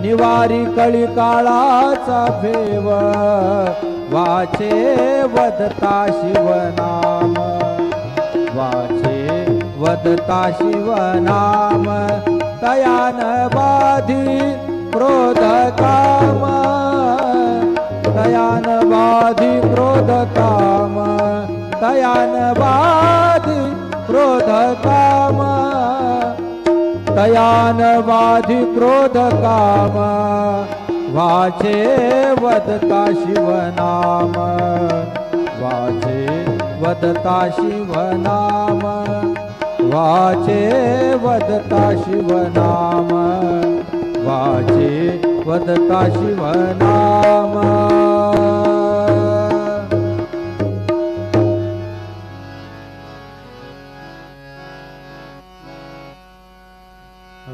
निवारी कळी काळाचा भेव वाचे वदता शिवनाम वाचे वदता शिवनाम तयान बाधी क्रोध काम तयान बाधी क्रोध काम तयान बाधी क्रोध काम तयान बाधी क्रोध काम वाचे वदता शिवनाम वाचे वदता शिवनाम वाचे वदता शिवनाम वाचे वदता शिवनाम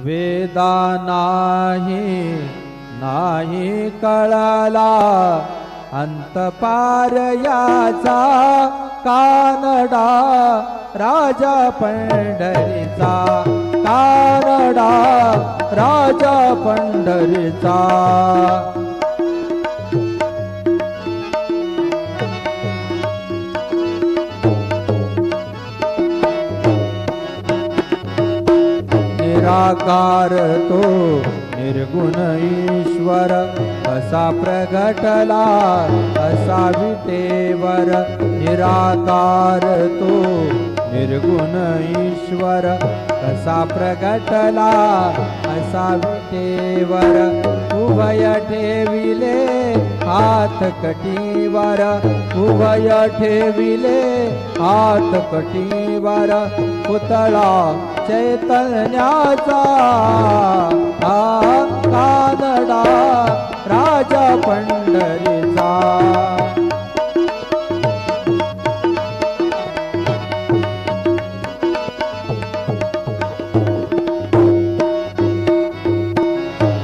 वेदा नाही कळला अंतपार याचा कानडा राजा पंढरीचा कानडा राजा पंढरीचा निराकार तो निर्गुण ईश्वर असा प्रगटला असा विटेवर निराकार तो निर्गुण ईश्वर असा प्रगटला असा विटेवर उभय ठेविले हात कटीवर उभय ठेविले हात कटीवर पुतळा चैतन्याचा कानडा राजा पंढरीचा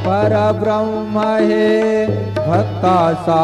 परब्रह्म हे भक्ताचा